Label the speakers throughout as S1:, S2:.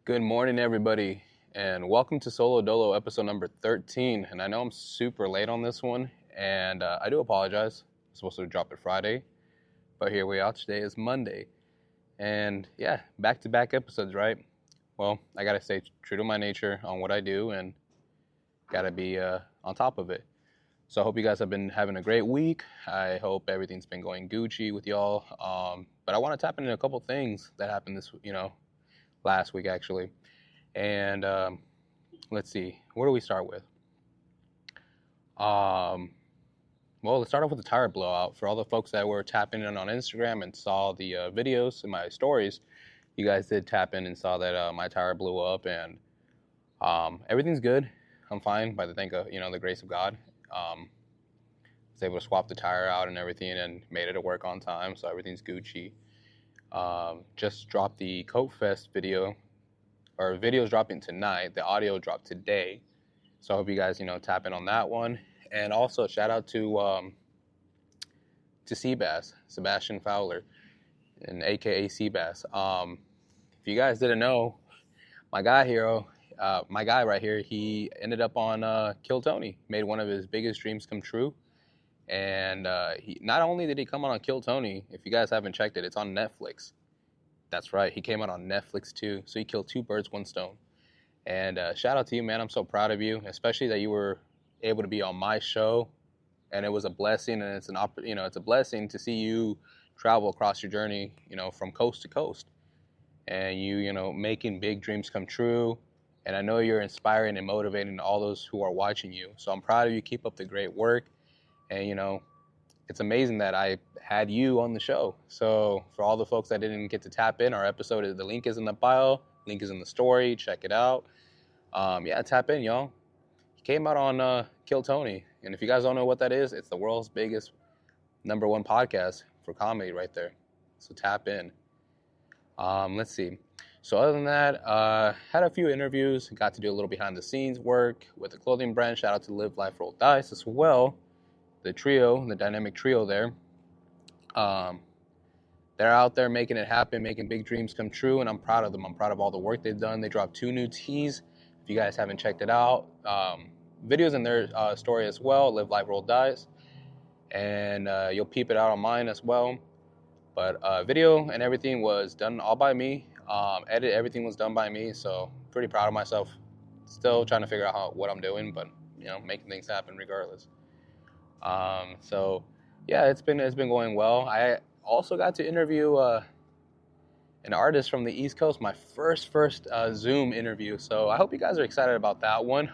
S1: Good morning, everybody, and welcome to Solo Dolo episode number 13. And I know I'm super late on this one, and I do apologize. I'm supposed to drop it Friday, but here we are. Today is Monday, and yeah, back-to-back episodes, right? Well, I gotta stay true to my nature on what I do, and gotta be on top of it. So I hope you guys have been having a great week. I hope everything's been going Gucci with y'all. But I want to tap into a couple things that happened last week actually. And let's see, where do we start with? Well, let's start off with the tire blowout. For all the folks that were tapping in on Instagram and saw the videos in my stories, you guys did tap in and saw that my tire blew up, and everything's good. I'm fine by the the grace of God. Was able to swap the tire out and everything, and made it to work on time, so everything's Gucci. Just dropped the Coat Fest video. Our video's dropping tonight. The audio dropped today. So I hope you guys, tap in on that one. And also shout out to Seabass, Sebastian Fowler, and AKA Seabass. If you guys didn't know, my guy right here, he ended up on Kill Tony, made one of his biggest dreams come true. And he not only did he come on Kill Tony, if you guys haven't checked it, it's on Netflix. That's right, he came out on Netflix too. So he killed two birds, one stone. And shout out to you, man. I'm so proud of you, especially that you were able to be on my show. And it was a blessing, and it's it's a blessing to see you travel across your journey, from coast to coast, and making big dreams come true. And I know you're inspiring and motivating all those who are watching you. So I'm proud of you. Keep up the great work. And it's amazing that I had you on the show. So for all the folks that didn't get to tap in, our episode, the link is in the bio, link is in the story. Check it out. Tap in, y'all. He came out on Kill Tony, and if you guys don't know what that is, it's the world's biggest #1 podcast for comedy right there. So tap in. Let's see. So other than that, had a few interviews. Got to do a little behind the scenes work with the clothing brand. Shout out to Live Life Roll Dice as well. The dynamic trio there. They're out there making it happen, making big dreams come true, and I'm proud of them. I'm proud of all the work they've done. They dropped 2 new teas. If you guys haven't checked it out, videos in their story as well, Live Life Roll Dice, and you'll peep it out on mine as well. But video and everything was done all by me. Everything was done by me, so pretty proud of myself. Still trying to figure out what I'm doing, but making things happen regardless. It's been going well. I also got to interview an artist from the East Coast, my first Zoom interview. So I hope you guys are excited about that one,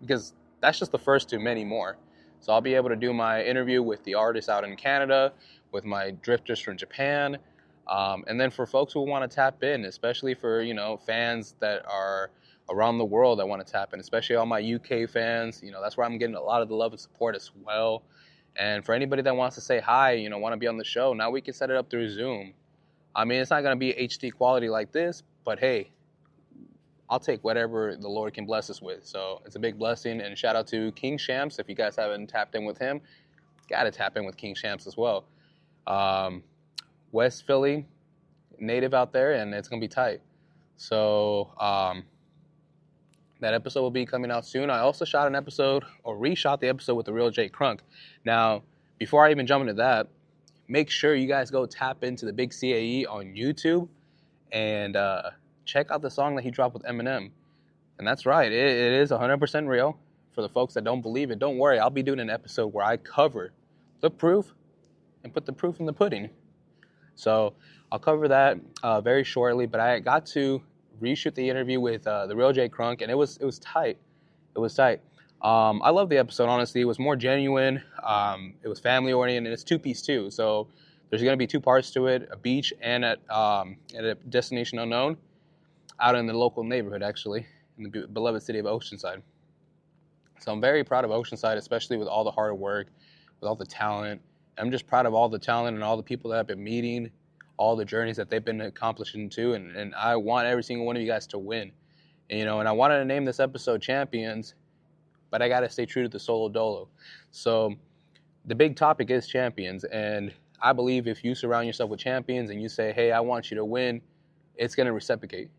S1: because that's just the first to many more. So I'll be able to do my interview with the artist out in Canada, with my drifters from Japan, and then for folks who want to tap in, especially for fans that are around the world that want to tap in, especially all my UK fans. That's where I'm getting a lot of the love and support as well. And for anybody that wants to say hi, want to be on the show, now we can set it up through Zoom. I mean, it's not going to be HD quality like this, but hey, I'll take whatever the Lord can bless us with. So it's a big blessing. And shout out to King Shams. If you guys haven't tapped in with him, got to tap in with King Shams as well. West Philly native out there, and it's going to be tight. So that episode will be coming out soon. I also reshot the episode with the real Jay Crunk. Now, before I even jump into that, make sure you guys go tap into the Big CAE on YouTube and check out the song that he dropped with Eminem. And that's right, it is 100% real. For the folks that don't believe it, don't worry. I'll be doing an episode where I cover the proof and put the proof in the pudding. So I'll cover that very shortly, but I got to reshoot the interview with the real Jay Crunk, and it was tight. It was tight. I love the episode, honestly. It was more genuine. It was family oriented, and it's 2-piece too. So there's going to be 2 parts to it: a beach and at a destination unknown, out in the local neighborhood, actually, in the beloved city of Oceanside. So I'm very proud of Oceanside, especially with all the hard work, with all the talent. I'm just proud of all the talent and all the people that I've been meeting, all the journeys that they've been accomplishing too, and I want every single one of you guys to win. And I wanted to name this episode Champions, but I got to stay true to the Solo Dolo. So the big topic is champions, and I believe if you surround yourself with champions and you say, hey, I want you to win, it's going to reciprocate,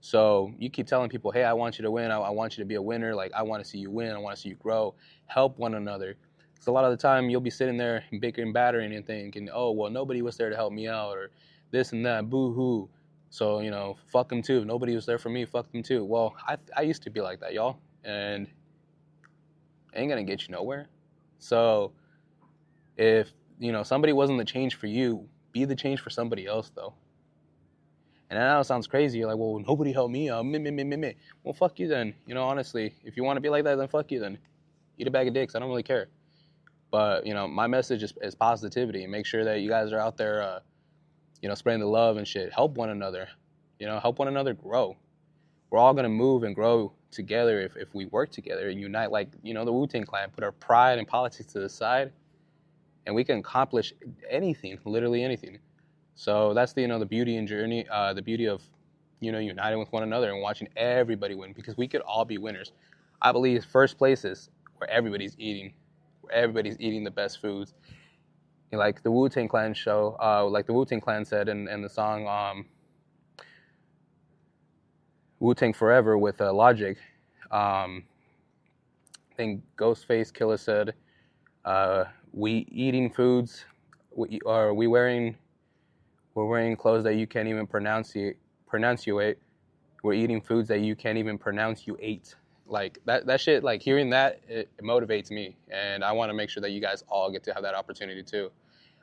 S1: So you keep telling people, hey, I want you to win. I want you to be a winner. Like, I want to see you win. I want to see you grow. Help one another. So a lot of the time you'll be sitting there bickering, battering, and thinking, oh, well, nobody was there to help me out, or this and that, boo-hoo. So, fuck them too. Nobody was there for me. Fuck them too. Well, I used to be like that, y'all. And it ain't going to get you nowhere. So if, somebody wasn't the change for you, be the change for somebody else, though. And I know it sounds crazy. You're like, well, nobody helped me out. Me. Well, fuck you then. Honestly, if you want to be like that, then fuck you then. Eat a bag of dicks. I don't really care. But, my message is positivity. Make sure that you guys are out there, spreading the love and shit. Help one another. Help one another grow. We're all going to move and grow together if we work together and unite like, the Wu-Tang Clan. Put our pride and politics to the side. And we can accomplish anything, literally anything. So that's the beauty and journey, the beauty of uniting with one another and watching everybody win, because we could all be winners. I believe first place is where everybody's eating the best foods. Like the Wu-Tang Clan show, like the Wu-Tang Clan said in the song Wu-Tang Forever with Logic. I think Ghostface Killer said, "We eating foods, we're wearing clothes that you can't even pronunciate. We're eating foods that you can't even pronounce. You ate." Like that shit. Like hearing that, it motivates me, and I want to make sure that you guys all get to have that opportunity too.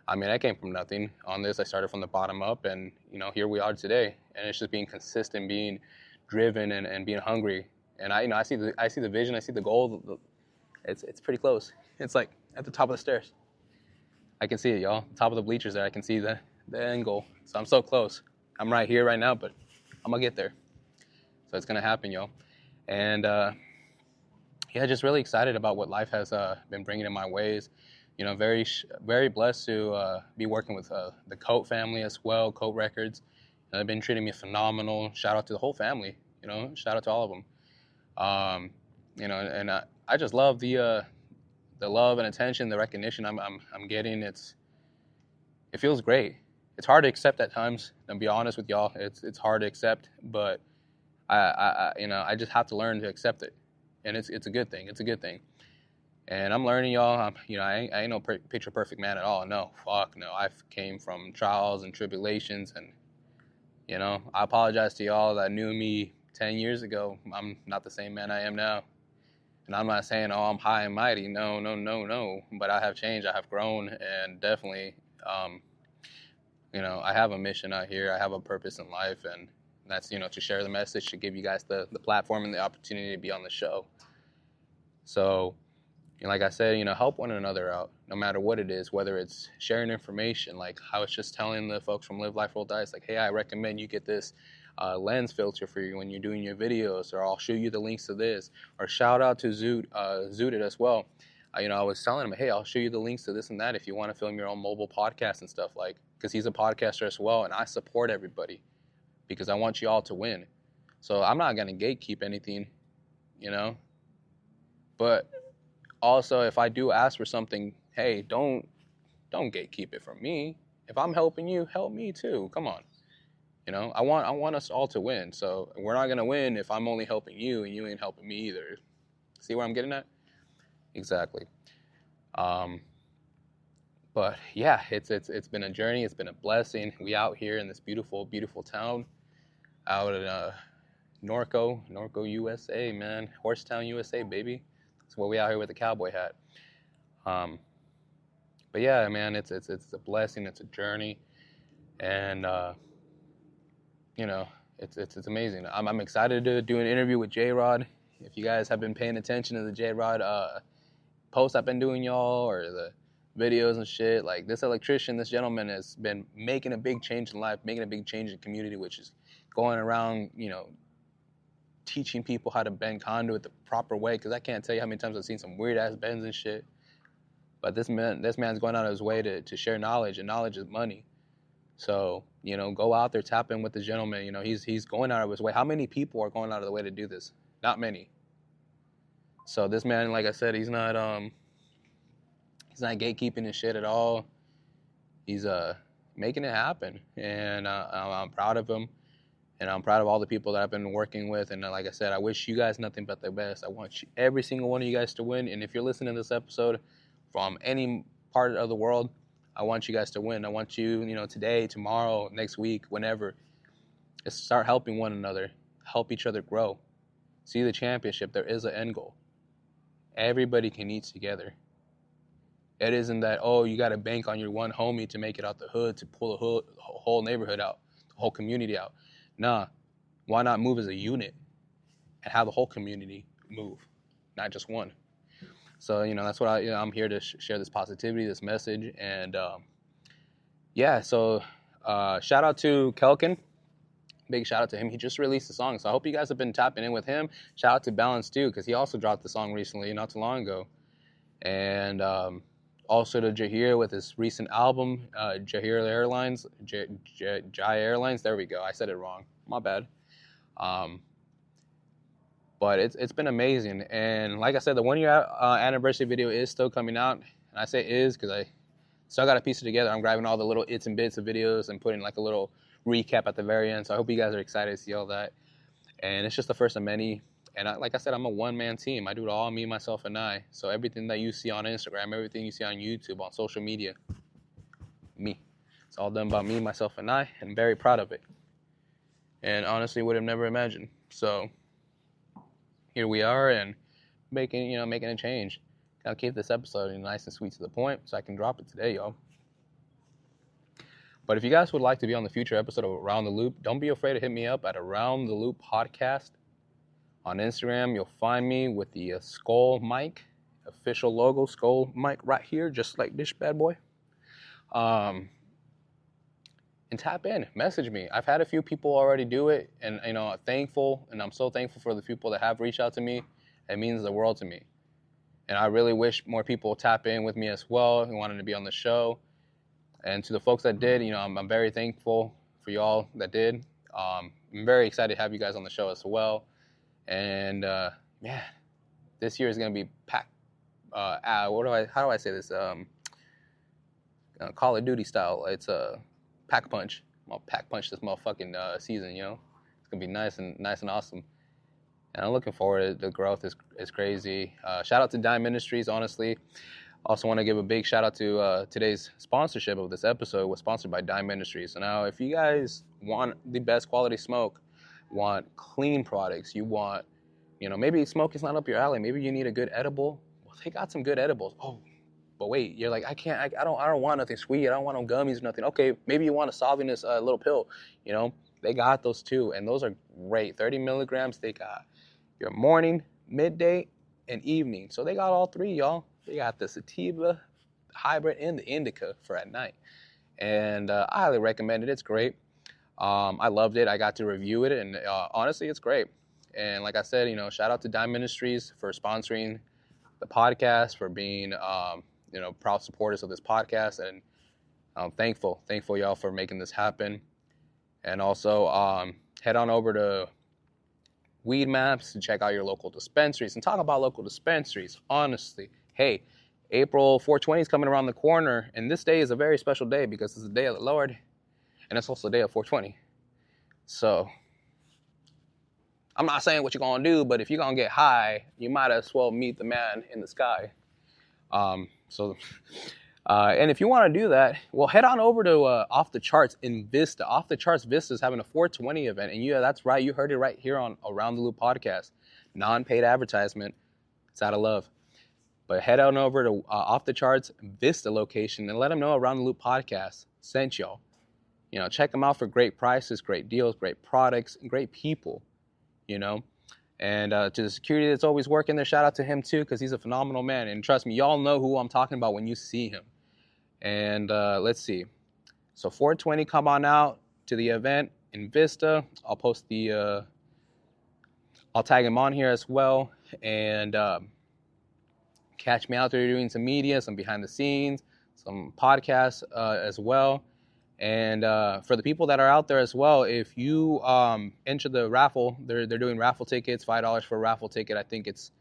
S1: I mean, I came from nothing on this. I started from the bottom up, and here we are today. And it's just being consistent, being driven, and being hungry. And I see the vision. I see the goal. It's pretty close. It's like at the top of the stairs. I can see it, y'all. Top of the bleachers there. I can see the end goal. So I'm so close. I'm right here right now, but I'm gonna get there. So it's gonna happen, y'all. And just really excited about what life has been bringing in my ways. Very very blessed to be working with the KOAT family as well, KOAT Records. They've been treating me phenomenal. Shout out to the whole family. Shout out to all of them. And I just love the love and attention, the recognition I'm getting. It feels great. It's hard to accept at times. And be honest with y'all, it's hard to accept, but I just have to learn to accept it, and it's a good thing. It's a good thing, and I'm learning, y'all. I ain't no picture perfect man at all. No, fuck no. I came from trials and tribulations, and I apologize to y'all that knew me 10 years ago. I'm not the same man I am now. And I'm not saying, oh, I'm high and mighty. No. But I have changed. I have grown, and definitely, I have a mission out here. I have a purpose in life, and that's, to share the message, to give you guys the platform and the opportunity to be on the show. So, like I said, help one another out, no matter what it is, whether it's sharing information, like I was just telling the folks from Live Life Roll Dice, like, hey, I recommend you get this lens filter for you when you're doing your videos, or I'll show you the links to this, or shout out to Zooted as well. I was telling him, hey, I'll show you the links to this and that if you want to film your own mobile podcast and stuff, like, because he's a podcaster as well, and I support everybody because I want you all to win. So I'm not going to gatekeep anything, but also if I do ask for something, hey, don't gatekeep it from me. If I'm helping you, help me too. Come on. I want us all to win. So we're not gonna win if I'm only helping you and you ain't helping me either. See where I'm getting at? Exactly. But yeah, it's been a journey. It's been a blessing. We out here in this beautiful, beautiful town, out in Norco, USA, man. Horsetown, USA, baby. That's where we out here with the cowboy hat. But yeah, man, it's a blessing. It's a journey, and it's amazing. I'm excited to do an interview with J-Rod. If you guys have been paying attention to the J-Rod posts I've been doing, y'all, or the videos and shit, like this gentleman has been making a big change in life, making a big change in community, which is going around, teaching people how to bend conduit the proper way. Because I can't tell you how many times I've seen some weird ass bends and shit. But this man's going out of his way to share knowledge, and knowledge is money. So, go out there, tap in with the gentleman. He's going out of his way. How many people are going out of the way to do this? Not many. So this man, like I said, he's not gatekeeping his shit at all. He's making it happen, and I'm proud of him. And I'm proud of all the people that I've been working with. And like I said, I wish you guys nothing but the best. I want every single one of you guys to win. And if you're listening to this episode from any part of the world, I want you guys to win. I want you, today, tomorrow, next week, whenever, just start helping one another, help each other grow. See the championship. There is an end goal. Everybody can eat together. It isn't that, you got to bank on your one homie to make it out the hood, to pull the whole neighborhood out, the whole community out. Nah, why not move as a unit and have the whole community move, not just one? So, that's what I'm here to share this positivity, this message. And, so shout out to Kelkin. Big shout out to him. He just released a song. So I hope you guys have been tapping in with him. Shout out to Balance too, because he also dropped the song recently, not too long ago. And also to Jahir with his recent album, Jahir Airlines, Jai Airlines. There we go. I said it wrong. My bad. But it's been amazing. And like I said, the 1 year anniversary video is still coming out. And I say is because I still got to piece it together. I'm grabbing all the little its and bits of videos and putting like a little recap at the very end. So I hope you guys are excited to see all that. And it's just the first of many. And like I said, I'm a one-man team. I do it all, me, myself, and I. So everything that you see on Instagram, everything you see on YouTube, on social media, me. It's all done by me, myself, and I. And I'm very proud of it. And honestly, would have never imagined. So here we are, and making a change. I'll keep this episode nice and sweet to the point, so I can drop it today, y'all. But if you guys would like to be on the future episode of Around the Loop, don't be afraid to hit me up at Around the Loop Podcast. On Instagram, you'll find me with the Skull mic, official logo, Skull mic right here, just like this bad boy. And tap in, message me. I've had a few people already do it, and thankful, and I'm so thankful for the people that have reached out to me. It means the world to me. And I really wish more people tap in with me as well who wanted to be on the show. And to the folks that did, I'm very thankful for y'all that did. I'm very excited to have you guys on the show as well. And this year is gonna be packed. How do I say this? Call of Duty style. It's a pack punch. I'll pack punch this motherfucking season. It's gonna be nice and awesome. And I'm looking forward to it. The growth is crazy. Shout out to Dime Ministries, honestly. Also want to give a big shout out to today's sponsorship of this episode was sponsored by Dime Ministries. So now if you guys want the best quality smoke, want clean products, you want, maybe smoke is not up your alley. Maybe you need a good edible. Well, they got some good edibles. Oh, but wait, you're like, I don't want nothing sweet. I don't want no gummies or nothing. Okay, maybe you want a Solvenus little pill. They got those too. And those are great. 30 milligrams. They got your morning, midday, and evening. So they got all three, y'all. They got the sativa, hybrid, and the indica for at night. And I highly recommend it. It's great. I loved it. I got to review it, and honestly, it's great. And like I said, shout out to Dime Ministries for sponsoring the podcast, for being, proud supporters of this podcast. And I'm thankful y'all for making this happen. And also head on over to Weed Maps to check out your local dispensaries. And talk about local dispensaries, honestly. Hey, April 420 is coming around the corner, and this day is a very special day because it's the day of the Lord, and it's also the day of 420. So, I'm not saying what you're going to do, but if you're going to get high, you might as well meet the man in the sky. And if you want to do that, well, head on over to Off the Charts in Vista. Off the Charts Vista is having a 420 event, and that's right, you heard it right here on Around the Loop Podcast. Non-paid advertisement. It's out of love. But head on over to Off the Charts Vista location and let them know Around the Loop Podcast sent y'all. Check them out for great prices, great deals, great products, and great people, And to the security that's always working there, shout out to him too, because he's a phenomenal man. And trust me, y'all know who I'm talking about when you see him. And let's see. So 420, come on out to the event in Vista. I'll post I'll tag him on here as well. And catch me out there doing some media, some behind the scenes, some podcasts as well. And for the people that are out there as well, if you enter the raffle, they're doing raffle tickets, $5 for a raffle ticket. I think it's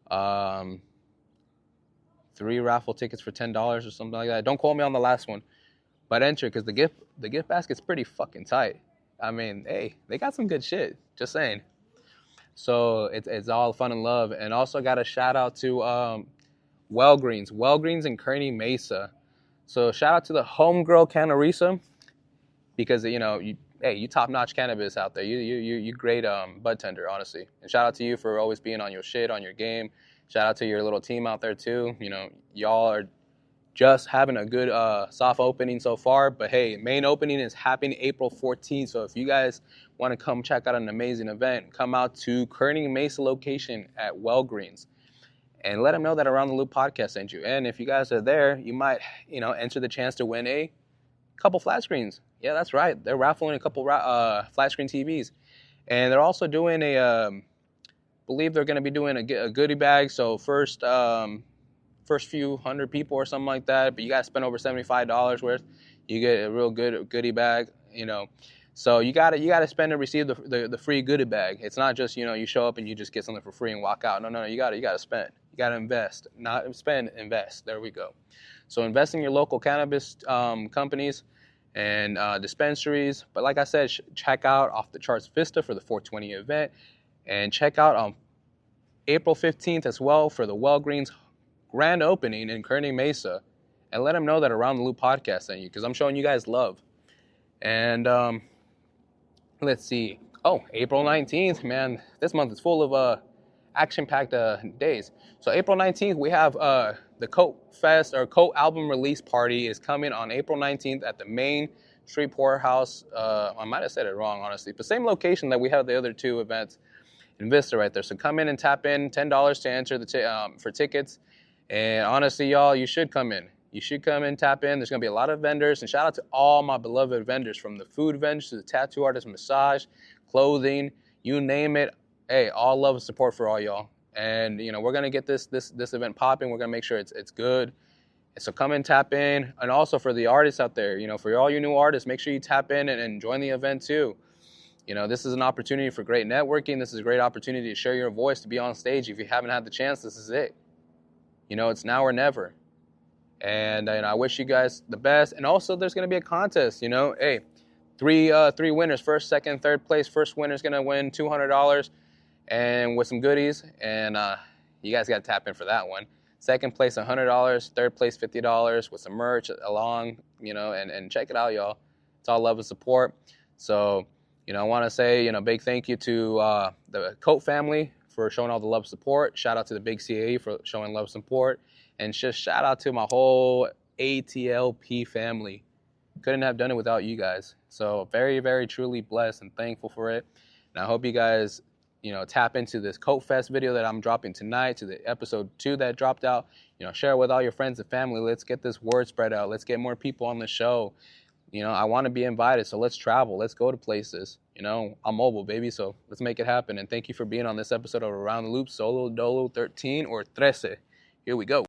S1: 3 raffle tickets for $10 or something like that. Don't quote me on the last one, but enter, because the gift basket's pretty fucking tight. I mean, hey, they got some good shit. Just saying. So it's all fun and love. And also got a shout out to Wellgreens in Kearney Mesa. So shout out to the homegirl Canarisa, because you top notch cannabis out there. You great bud tender, honestly. And shout out to you for always being on your shit, on your game. Shout out to your little team out there too. Y'all are just having a good soft opening so far. But hey, main opening is happening April 14th. So if you guys want to come check out an amazing event, come out to Kearney Mesa location at Wellgreens and let them know that Around the Loop podcast sent you. And if you guys are there, you might, enter the chance to win a couple flat screens. Yeah, that's right. They're raffling a couple flat screen TVs. And they're also doing believe they're going to be doing a goodie bag. So first few hundred people or something like that, but you got to spend over $75 worth. You get a real good goodie bag, So you got to spend to receive the free goodie bag. It's not just, you show up and you just get something for free and walk out. No, you got to spend. You got to invest. Not spend, invest. There we go. So invest in your local cannabis companies and dispensaries. But like I said, check out off the Charts Vista for the 420 event, and check out on April 15th as well for the Wellgreens grand opening in Kearney Mesa, and let them know that Around the Loop podcast sent you, because I'm showing you guys love. And let's see. Oh, April 19th, man, this month is full of action-packed days. So April 19th, we have the KOAT Album Release Party is coming on April 19th at the Main Street Poorhouse. I might have said it wrong, honestly, but same location that we have the other two events in Vista right there. So come in and tap in, $10 to enter for tickets. And honestly, y'all, you should come in. You should come in, tap in. There's going to be a lot of vendors. And shout out to all my beloved vendors, from the food vendors to the tattoo artists, massage, clothing, you name it. Hey, all love and support for all y'all. And, we're going to get this event popping. We're going to make sure it's good. So come in, tap in. And also for the artists out there, for all you new artists, make sure you tap in and join the event too. This is an opportunity for great networking. This is a great opportunity to share your voice, to be on stage. If you haven't had the chance, this is it. It's now or never. And I wish you guys the best. And also, there's going to be a contest. Hey, three winners: first, second, third place. First winner is going to win $200 and with some goodies. And you guys got to tap in for that one. Second place, $100. Third place, $50 with some merch along. And check it out, y'all. It's all love and support. So, I want to say, big thank you to the KOAT family for showing all the love and support. Shout out to the Big CAE for showing love and support. And just shout out to my whole ATLP family. Couldn't have done it without you guys. So very, very truly blessed and thankful for it. And I hope you guys, tap into this KOAT Fest video that I'm dropping tonight, to the episode 2 that dropped out. Share it with all your friends and family. Let's get this word spread out. Let's get more people on the show. I want to be invited, so let's travel. Let's go to places. I'm mobile, baby, so let's make it happen. And thank you for being on this episode of Around the Loop, Solo Dolo 13 or 13. Here we go.